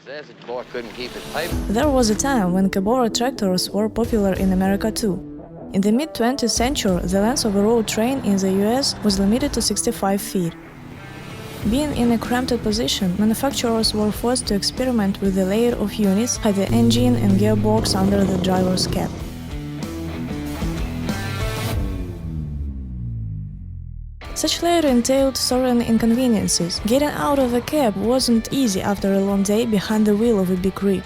says the boy couldn't keep his pipe. There was a time when Cabover tractors were popular in America too. In the mid-20th century, the length of a road train in the US was limited to 65 feet. Being in a cramped position, manufacturers were forced to experiment with a layer of units, had the engine and gearbox under the driver's cab. Such layer entailed certain inconveniences. Getting out of a cab wasn't easy after a long day behind the wheel of a big rig.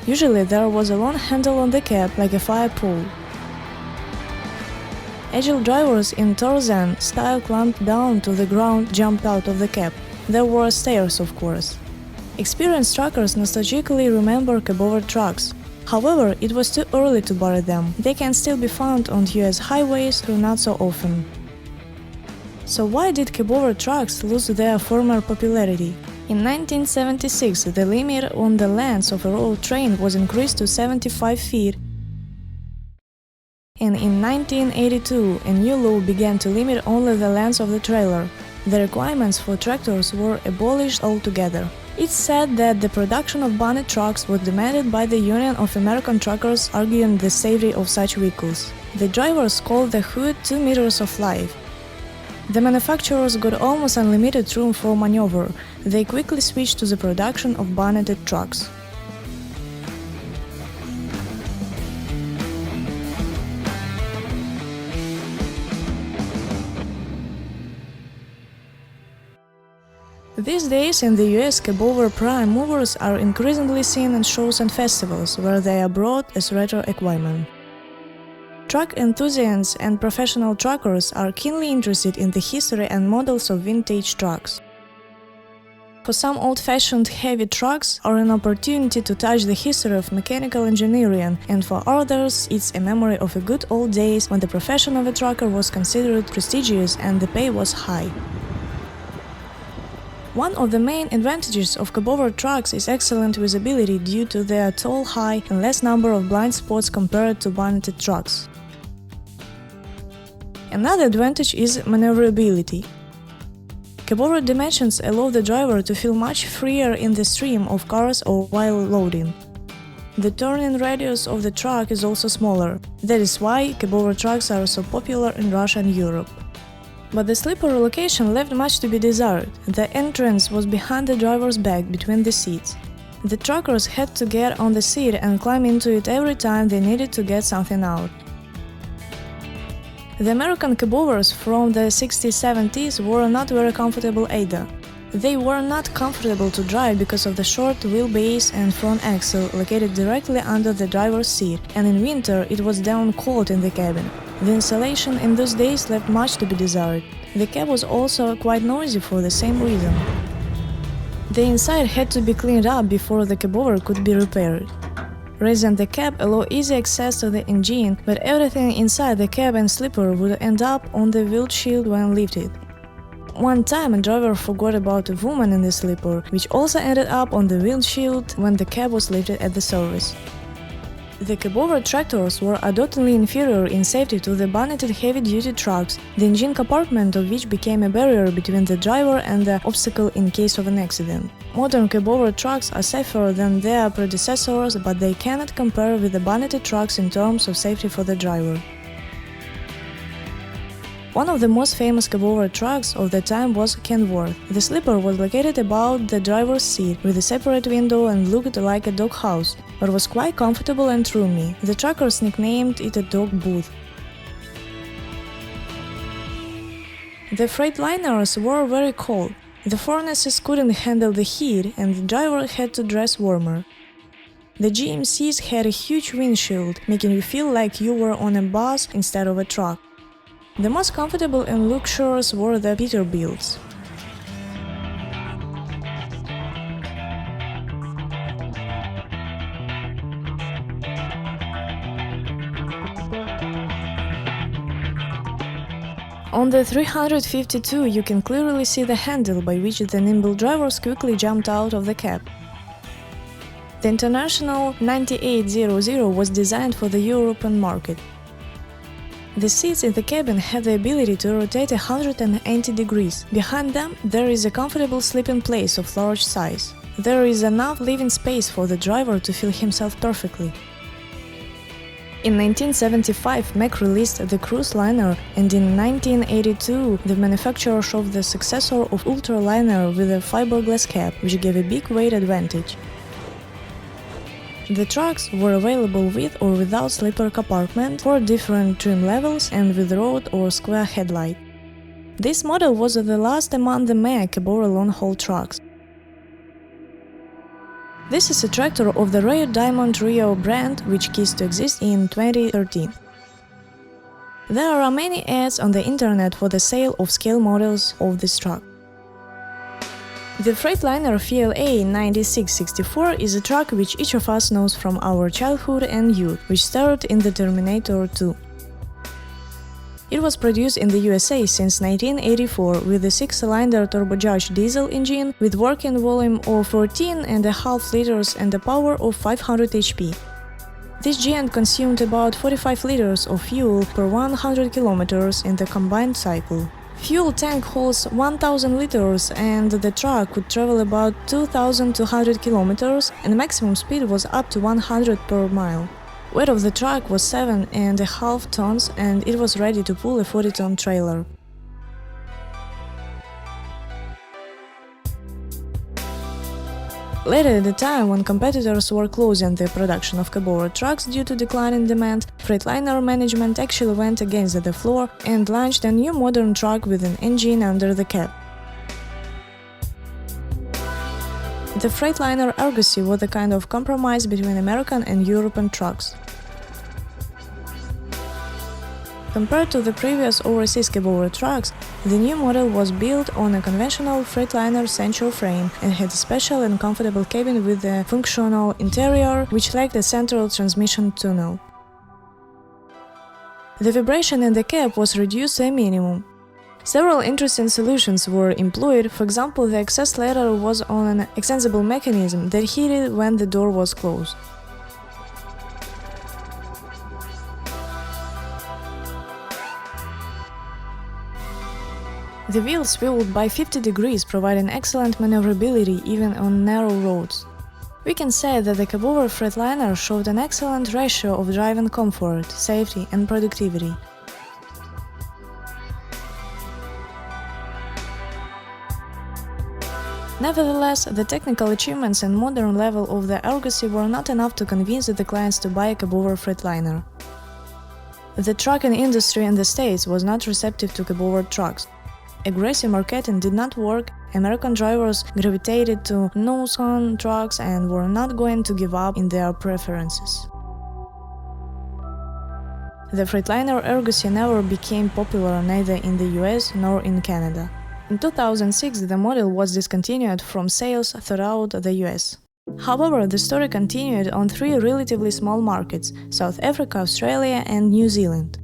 Usually there was a long handle on the cab, like a fire pole. Agile drivers in Tarzan style clamped down to the ground, jumped out of the cab. There were stairs, of course. Experienced truckers nostalgically remember Cabover trucks. However, it was too early to bury them. They can still be found on US highways, though not so often. So why did Cabover trucks lose their former popularity? In 1976, the limit on the length of a road train was increased to 75 feet, and in 1982, a new law began to limit only the length of the trailer. The requirements for tractors were abolished altogether. It's said that the production of bonnet trucks was demanded by the Union of American Truckers, arguing the safety of such vehicles. The drivers called the hood 2 meters of life. The manufacturers got almost unlimited room for maneuver. They quickly switched to the production of bonneted trucks. These days in the US, Cabover prime movers are increasingly seen in shows and festivals, where they are brought as retro equipment. Truck enthusiasts and professional truckers are keenly interested in the history and models of vintage trucks. For some old-fashioned heavy trucks are an opportunity to touch the history of mechanical engineering, and for others it's a memory of the good old days when the profession of a trucker was considered prestigious and the pay was high. One of the main advantages of Cabover trucks is excellent visibility due to their tall height and less number of blind spots compared to bonneted trucks. Another advantage is maneuverability. Cabover dimensions allow the driver to feel much freer in the stream of cars or while loading. The turning radius of the truck is also smaller. That is why Cabover trucks are so popular in Russia and Europe. But the sleeper location left much to be desired. The entrance was behind the driver's back, between the seats. The truckers had to get on the seat and climb into it every time they needed to get something out. The American Cabovers from the 60s-70s were not very comfortable either. They were not comfortable to drive because of the short wheelbase and front axle located directly under the driver's seat, and in winter it was damn cold in the cabin. The insulation in those days left much to be desired. The cab was also quite noisy for the same reason. The inside had to be cleaned up before the Cabover could be repaired. Raising the cab allowed easy access to the engine, but everything inside the cab and sleeper would end up on the windshield when lifted. One time a driver forgot about a woman in the sleeper, which also ended up on the windshield when the cab was lifted at the service. The Cabover tractors were undoubtedly inferior in safety to the bonneted heavy-duty trucks, the engine compartment of which became a barrier between the driver and the obstacle in case of an accident. Modern Cabover trucks are safer than their predecessors, but they cannot compare with the bonneted trucks in terms of safety for the driver. One of the most famous Cabover trucks of the time was Kenworth. The sleeper was located above the driver's seat, with a separate window and looked like a doghouse, but was quite comfortable and roomy. The truckers nicknamed it a dog booth. The Freightliners were very cold. The furnaces couldn't handle the heat, and the driver had to dress warmer. The GMCs had a huge windshield, making you feel like you were on a bus instead of a truck. The most comfortable and luxurious were the Peterbilts. On the 352 you can clearly see the handle by which the nimble drivers quickly jumped out of the cab. The International 9800 was designed for the European market. The seats in the cabin have the ability to rotate 180 degrees. Behind them, there is a comfortable sleeping place of large size. There is enough living space for the driver to feel himself perfectly. In 1975, Mack released the cruise liner, and in 1982, the manufacturer showed the successor of ultraliner with a fiberglass cab, which gave a big weight advantage. The trucks were available with or without sleeper compartment, for different trim levels, and with rod or square headlight. This model was the last among the Mack Cabover long-haul trucks. This is a tractor of the rare Diamond Rio brand, which ceased to exist in 2013. There are many ads on the internet for the sale of scale models of this truck. The Freightliner FLA 9664 is a truck which each of us knows from our childhood and youth, which starred in the Terminator 2. It was produced in the USA since 1984 with a 6-cylinder turbocharged diesel engine with working volume of 14.5 liters and a power of 500 HP. This giant consumed about 45 liters of fuel per 100 kilometers in the combined cycle. Fuel tank holds 1000 liters and the truck could travel about 2200 kilometers, and maximum speed was up to 100 per mile. Weight of the truck was 7.5 tons and it was ready to pull a 40-ton trailer. Later at the time, when competitors were closing the production of Cabover trucks due to declining demand, Freightliner management actually went against the floor and launched a new modern truck with an engine under the cab. The Freightliner Argosy was a kind of compromise between American and European trucks. Compared to the previous overseas Cabover trucks, the new model was built on a conventional Freightliner central frame and had a special and comfortable cabin with a functional interior, which lacked a central transmission tunnel. The vibration in the cab was reduced to a minimum. Several interesting solutions were employed. For example, the access ladder was on an extensible mechanism that heated when the door was closed. The wheel swiveled by 50 degrees, providing excellent maneuverability even on narrow roads. We can say that the Cabover Freightliner showed an excellent ratio of driving comfort, safety and productivity. Nevertheless, the technical achievements and modern level of the Argosy were not enough to convince the clients to buy a Cabover Freightliner. The trucking industry in the States was not receptive to Cabover trucks. Aggressive marketing did not work, American drivers gravitated to nose-cone trucks and were not going to give up in their preferences. The Freightliner Argosy never became popular neither in the US nor in Canada. In 2006, the model was discontinued from sales throughout the US. However, the story continued on 3 relatively small markets – South Africa, Australia and New Zealand.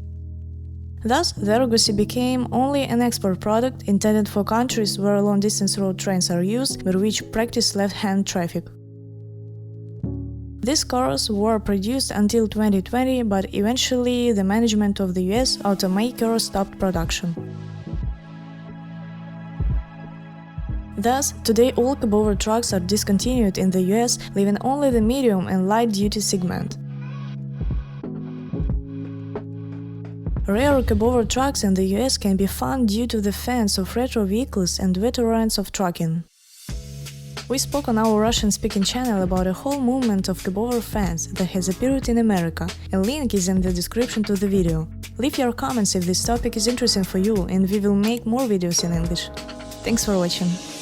Thus, the Argosy became only an export product intended for countries where long-distance road trains are used, but which practice left-hand traffic. These cars were produced until 2020, but eventually the management of the US automaker stopped production. Thus, today all Cabover trucks are discontinued in the US, leaving only the medium and light-duty segment. Rare Cabover trucks in the US can be found due to the fans of retro vehicles and veterans of trucking. We spoke on our Russian-speaking channel about a whole movement of Cabover fans that has appeared in America. A link is in the description to the video. Leave your comments if this topic is interesting for you, and we will make more videos in English. Thanks for watching.